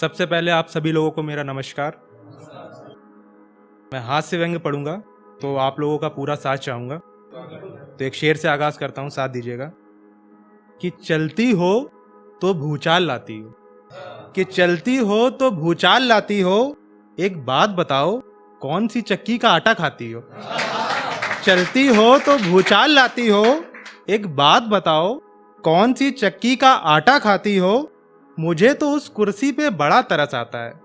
सबसे पहले आप सभी लोगों को मेरा नमस्कार। मैं हास्य व्यंग्य पढ़ूंगा तो आप लोगों का पूरा साथ चाहूंगा। तो एक शेर से आगाज करता हूं, साथ दीजिएगा। कि चलती हो तो भूचाल लाती हो, कि चलती हो तो भूचाल लाती हो, एक बात बताओ कौन सी चक्की का आटा खाती हो। चलती हो तो भूचाल लाती हो, एक बात बताओ कौन सी चक्की का आटा खाती हो। मुझे तो उस कुर्सी पे बड़ा तरस आता है,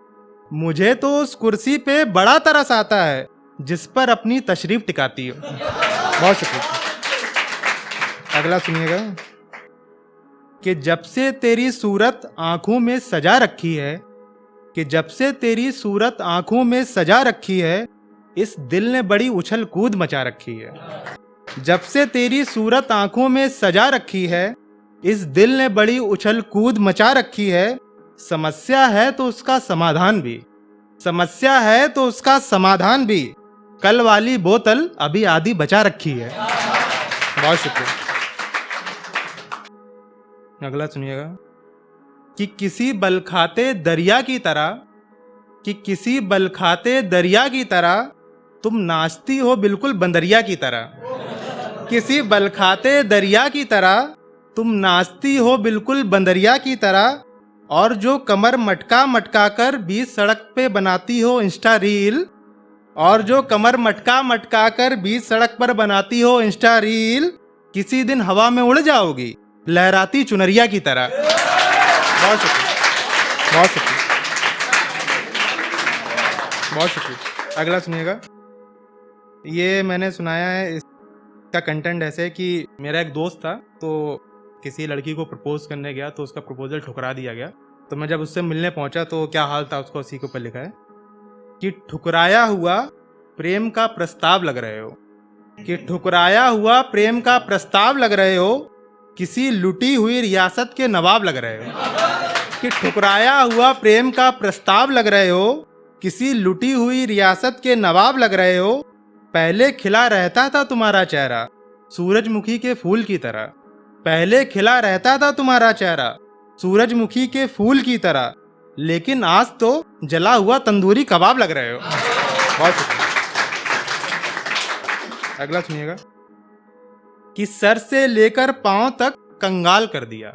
मुझे तो उस कुर्सी पे बड़ा तरस आता है जिस पर अपनी तशरीफ टिकाती हो। बहुत शुक्रिया। अगला सुनिएगा। कि जब से तेरी सूरत आंखों में सजा रखी है, कि जब से तेरी सूरत आंखों में सजा रखी है, इस दिल ने बड़ी उछल कूद मचा रखी है। जब से तेरी सूरत आंखों में सजा रखी है, इस दिल ने बड़ी उछल कूद मचा रखी है। समस्या है तो उसका समाधान भी, समस्या है तो उसका समाधान भी, कल वाली बोतल अभी आधी बचा रखी है। बहुत शुक्रिया। अगला सुनिएगा। कि किसी बलखाते दरिया की तरह, कि किसी बलखाते दरिया की तरह तुम नाचती हो बिल्कुल बंदरिया की तरह। किसी बलखाते दरिया की तरह तुम नाचती हो बिल्कुल बंदरिया की तरह, और जो कमर मटका मटका कर बीच सड़क पे बनाती हो इंस्टा रील, और जो कमर मटका मटका कर बीच सड़क पर बनाती हो इंस्टा रील, किसी दिन हवा में उड़ जाओगी लहराती चुनरिया की तरह। बहुत शुक्रिया, बहुत शुक्रिया, बहुत शुक्रिया। अगला सुनिएगा। ये मैंने सुनाया है, इसका कंटेंट ऐसे कि मेरा एक दोस्त था, तो किसी लड़की को प्रपोज करने गया तो उसका प्रपोजल ठुकरा दिया गया। तो मैं जब उससे मिलने पहुंचा तो क्या हाल था उसको उसी के ऊपर लिखा है। कि ठुकराया हुआ प्रेम का प्रस्ताव लग रहे हो, कि ठुकराया हुआ प्रेम का प्रस्ताव लग रहे हो, किसी लुटी हुई रियासत के नवाब लग रहे हो। कि ठुकराया हुआ प्रेम का प्रस्ताव लग रहे हो, किसी लुटी हुई रियासत के नवाब लग रहे हो। पहले खिला रहता था तुम्हारा चेहरा सूरजमुखी के फूल की तरह, पहले खिला रहता था तुम्हारा चेहरा सूरजमुखी के फूल की तरह, लेकिन आज तो जला हुआ तंदूरी कबाब लग रहे हो। बहुत शुक्रिया। अगला सुनिएगा। कि सर से लेकर पांव तक कंगाल कर दिया,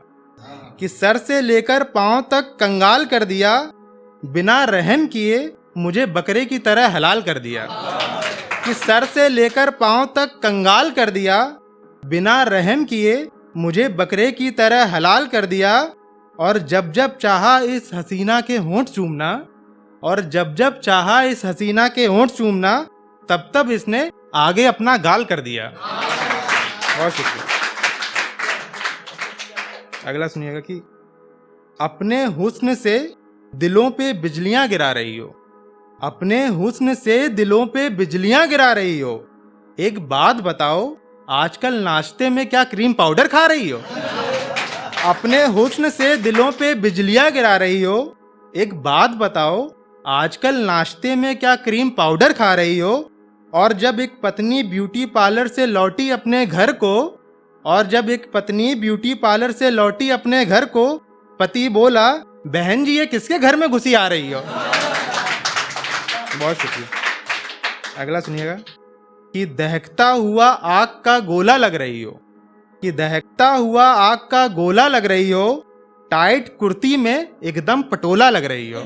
कि सर से लेकर पांव तक कंगाल कर दिया, बिना रहम किए मुझे बकरे की तरह हलाल कर दिया। कि सर से लेकर पांव तक कंगाल कर दिया, बिना रहम किए मुझे बकरे की तरह हलाल कर दिया। और जब जब चाहा इस हसीना के होंठ चूमना, और जब जब चाहा इस हसीना के होंठ चूमना, तब तब इसने आगे अपना गाल कर दिया। बहुत शुक्रिया। अगला सुनिएगा। कि अपने हुस्न से दिलों पे बिजलियां गिरा रही हो, अपने हुस्न से दिलों पे बिजलियां गिरा रही हो, एक बात बताओ आजकल नाश्ते में क्या क्रीम पाउडर खा रही हो। अपने हुस्न से दिलों पे बिजलियां गिरा रही हो, एक बात बताओ आजकल नाश्ते में क्या क्रीम पाउडर खा रही हो। और जब एक पत्नी ब्यूटी पार्लर से लौटी अपने घर को, और जब एक पत्नी ब्यूटी पार्लर से लौटी अपने घर को, पति बोला बहन जी ये किसके घर में घुसी आ रही हो। बहुत शुक्रिया। अगला सुनिएगा। कि दहकता हुआ आग का गोला लग रही हो, कि दहकता हुआ आग का गोला लग रही हो, टाइट कुर्ती में एकदम पटोला लग रही हो।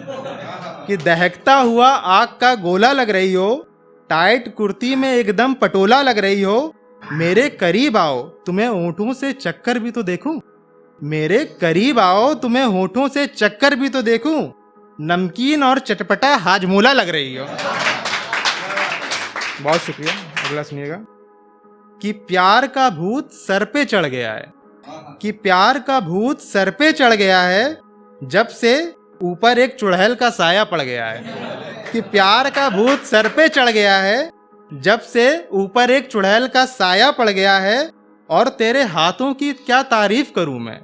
कि दहकता हुआ आग का गोला लग रही हो, टाइट कुर्ती में एकदम पटोला लग रही हो। मेरे करीब आओ तुम्हें होठों से चक्कर भी तो देखूं, मेरे करीब आओ तुम्हें होठों से चक्कर भी तो देखूं, नमकीन और चटपटा हाजमोला लग रही हो। बहुत शुक्रिया। अगला सुनिएगा। कि प्यार का भूत सर पे चढ़ गया है, कि प्यार का भूत सर पे चढ़ गया है, जब से ऊपर एक चुड़ैल का साया पड़ गया है। कि प्यार का भूत सर पे चढ़ गया है, जब से ऊपर एक चुड़ैल का साया पड़ गया है। और तेरे हाथों की क्या तारीफ करूं मैं,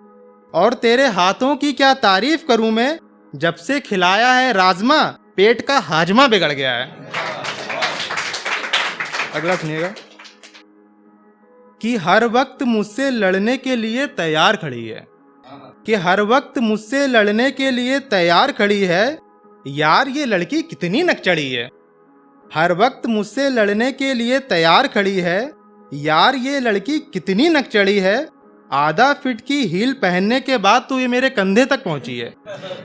और तेरे हाथों की क्या तारीफ करूं मैं, जब से खिलाया है राजमा पेट का हाजमा बिगड़ गया है। अगला सुनिएगा। कि हर वक्त मुझसे लड़ने के लिए तैयार खड़ी है, कि हर वक्त मुझसे लड़ने के लिए तैयार खड़ी है, यार ये लड़की कितनी नकचड़ी है। हर वक्त मुझसे लड़ने के लिए तैयार खड़ी है, यार ये लड़की कितनी नकचड़ी है। आधा फिट की हील पहनने के बाद तो ये मेरे कंधे तक पहुंची है,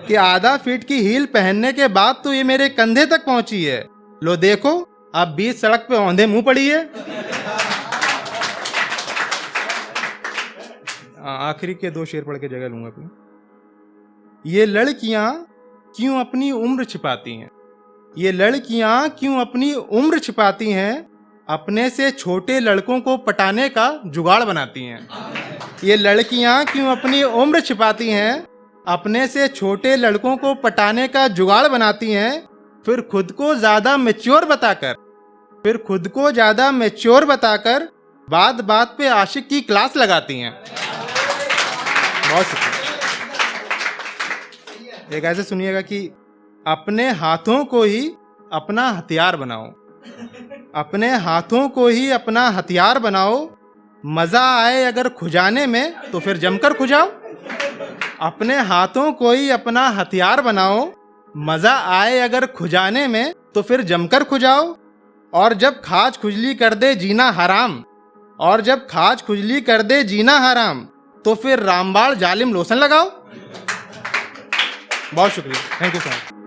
कि आधा फिट की हील पहनने के बाद तो ये मेरे कंधे तक पहुंची है। लो देखो अब बीच सड़क पे औंधे मुंह पड़ी है। आखिरी के 2 शेर पढ़ के जगह लूंगा अपनी। ये लड़कियां क्यों अपनी उम्र छिपाती हैं, ये लड़कियां क्यों अपनी उम्र छिपाती हैं, अपने से छोटे लड़कों को पटाने का जुगाड़ बनाती हैं। ये लड़कियां क्यों अपनी उम्र छिपाती हैं, अपने से छोटे लड़कों को पटाने का जुगाड़ बनाती हैं, फिर खुद को ज्यादा मैच्योर बताकर बात बात पे आशिक की क्लास लगाती हैं। बहुत शुक्रिया। एक ऐसे सुनिएगा कि अपने हाथों को ही अपना हथियार बनाओ, अपने हाथों को ही अपना हथियार बनाओ, मजा आए अगर खुजाने में तो फिर जमकर खुजाओ। अपने हाथों को ही अपना हथियार बनाओ, मजा आए अगर खुजाने में तो फिर जमकर खुजाओ। और जब खाज खुजली कर दे जीना हराम, तो फिर रामबाण जालिम लोशन लगाओ। बहुत शुक्रिया, थैंक यू सो मच।